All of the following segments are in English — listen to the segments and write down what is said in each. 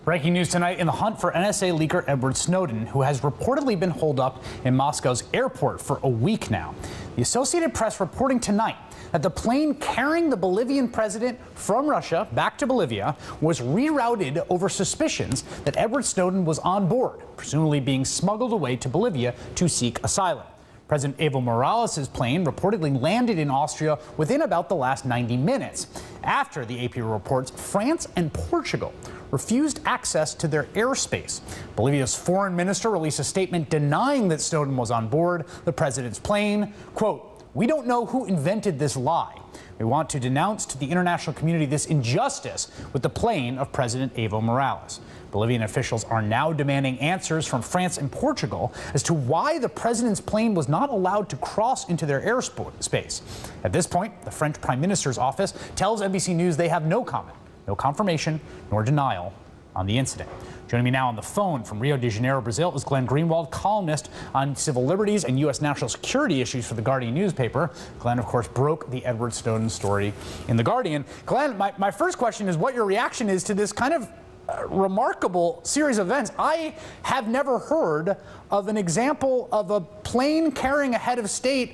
Breaking news tonight in the hunt for NSA leaker Edward Snowden, who has reportedly been holed up in Moscow's airport for a week now. The Associated Press reporting tonight that the plane carrying the Bolivian president from Russia back to Bolivia was rerouted over suspicions that Edward Snowden was on board, presumably being smuggled away to Bolivia to seek asylum. President Evo Morales' plane reportedly landed in Austria within about the last 90 minutes. After, the AP reports, France and Portugal refused access to their airspace. Bolivia's foreign minister released a statement denying that Snowden was on board the president's plane. Quote, "We don't know who invented this lie. We want to denounce to the international community this injustice with the plane of President Evo Morales." Bolivian officials are now demanding answers from France and Portugal as to why the president's plane was not allowed to cross into their airspace. At this point, the French Prime Minister's office tells NBC News they have no comment, no confirmation, nor denial on the incident. Joining me now on the phone from Rio de Janeiro, Brazil, is Glenn Greenwald, columnist on civil liberties and U.S. national security issues for The Guardian newspaper. Glenn, of course, broke the Edward Snowden story in The Guardian. Glenn, my first question is what your reaction is to this kind of remarkable series of events. I have never heard of an example of a plane carrying a head of state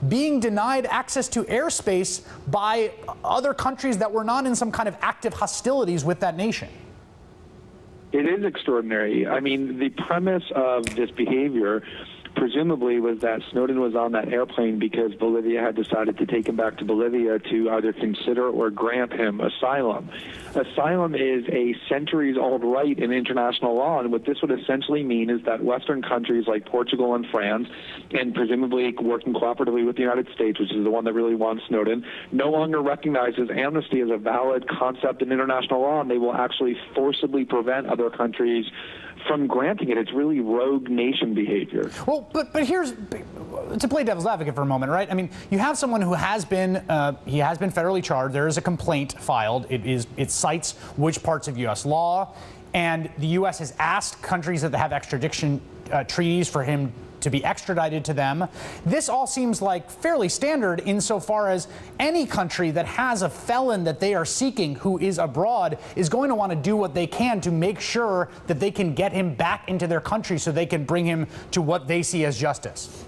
being denied access to airspace by other countries that were not in some kind of active hostilities with that nation. It is extraordinary. I mean, the premise of this behavior presumably was that Snowden was on that airplane because Bolivia had decided to take him back to Bolivia to either consider or grant him asylum. Asylum is a centuries-old right in international law, and what this would essentially mean is that Western countries like Portugal and France, and presumably working cooperatively with the United States, which is the one that really wants Snowden, no longer recognizes amnesty as a valid concept in international law, and they will actually forcibly prevent other countries from granting it. It's really rogue nation behavior. Well, but here's, to play devil's advocate for a moment, right? I mean, you have someone who has been, he has been federally charged. There is a complaint filed. It cites which parts of U.S. law, and the U.S. has asked countries that have extradition treaties for him to be extradited to them. This all seems like fairly standard insofar as any country that has a felon that they are seeking who is abroad is going to want to do what they can to make sure that they can get him back into their country so they can bring him to what they see as justice.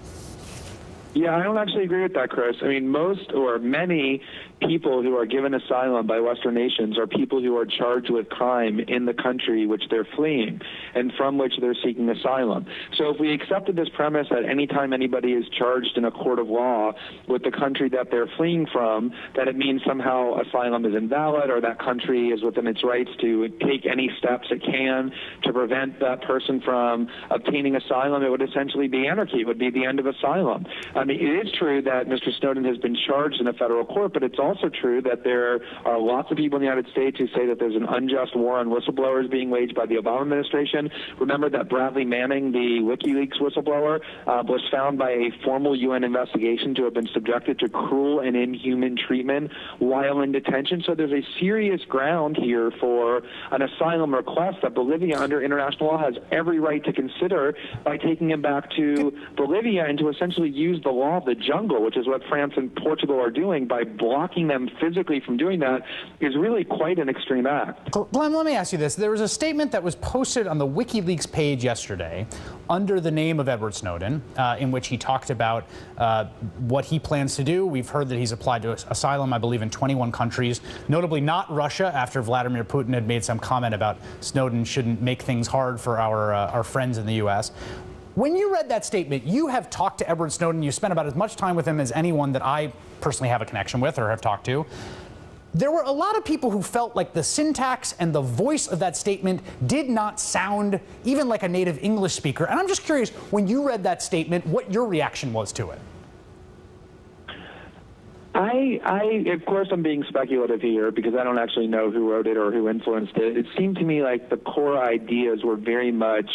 Yeah, I don't actually agree with that, Chris. I mean, most or many people who are given asylum by Western nations are people who are charged with crime in the country which they're fleeing and from which they're seeking asylum. So if we accepted this premise that any time anybody is charged in a court of law with the country that they're fleeing from, that it means somehow asylum is invalid or that country is within its rights to take any steps it can to prevent that person from obtaining asylum, it would essentially be anarchy. It would be the end of asylum. I mean, it is true that Mr. Snowden has been charged in a federal court, but it's also true that there are lots of people in the United States who say that there's an unjust war on whistleblowers being waged by the Obama administration. Remember that Bradley Manning, the WikiLeaks whistleblower, was found by a formal UN investigation to have been subjected to cruel and inhuman treatment while in detention. So there's a serious ground here for an asylum request that Bolivia, under international law, has every right to consider by taking him back to Bolivia and to essentially use the law of the jungle, which is what France and Portugal are doing by blocking them physically from doing that, is really quite an extreme act. Glenn, let me ask you this. There was a statement that was posted on the WikiLeaks page yesterday under the name of Edward Snowden, in which he talked about what he plans to do. We've heard that he's applied to asylum, I believe, in 21 countries, notably not Russia, after Vladimir Putin had made some comment about Snowden shouldn't make things hard for our friends in the U.S. When you read that statement, you have talked to Edward Snowden. You spent about as much time with him as anyone that I personally have a connection with or have talked to. There were a lot of people who felt like the syntax and the voice of that statement did not sound even like a native English speaker. And I'm just curious, when you read that statement, what your reaction was to it. Of course, I'm being speculative here because I don't actually know who wrote it or who influenced it. It seemed to me like the core ideas were very much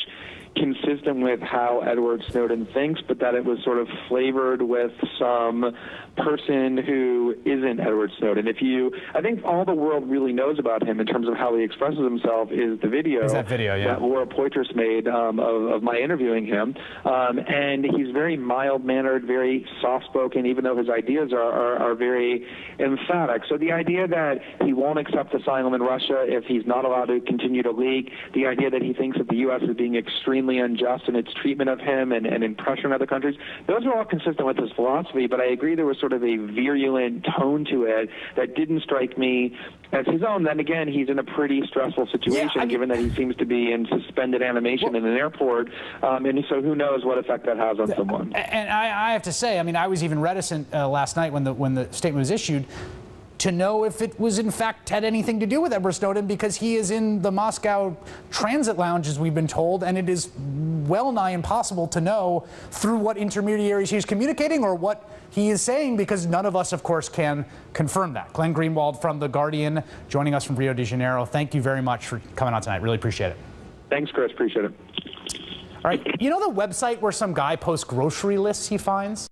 consistent with how Edward Snowden thinks, but that it was sort of flavored with some person who isn't Edward Snowden. I think all the world really knows about him in terms of how he expresses himself is the video, that Laura Poitras made of my interviewing him. And he's very mild-mannered, very soft-spoken, even though his ideas are very emphatic. So the idea that he won't accept asylum in Russia if he's not allowed to continue to leak, the idea that he thinks that the U.S. is being extremely unjust in its treatment of him and in pressuring other countries, those are all consistent with his philosophy, but I agree there was sort of a virulent tone to it that didn't strike me as his own. Then again, he's in a pretty stressful situation, given that he seems to be in suspended animation in an airport, and so who knows what effect that has on someone. And I have to say, I mean, I was even reticent last night when the statement was issued to know if it was in fact had anything to do with Edward Snowden, because he is in the Moscow transit lounge, as we've been told, and it is well nigh impossible to know through what intermediaries he's communicating or what he is saying, because none of us, of course, can confirm that. Glenn Greenwald from The Guardian joining us from Rio de Janeiro. Thank you very much for coming on tonight. Really appreciate it. Thanks, Chris. Appreciate it. All right. You know the website where some guy posts grocery lists he finds?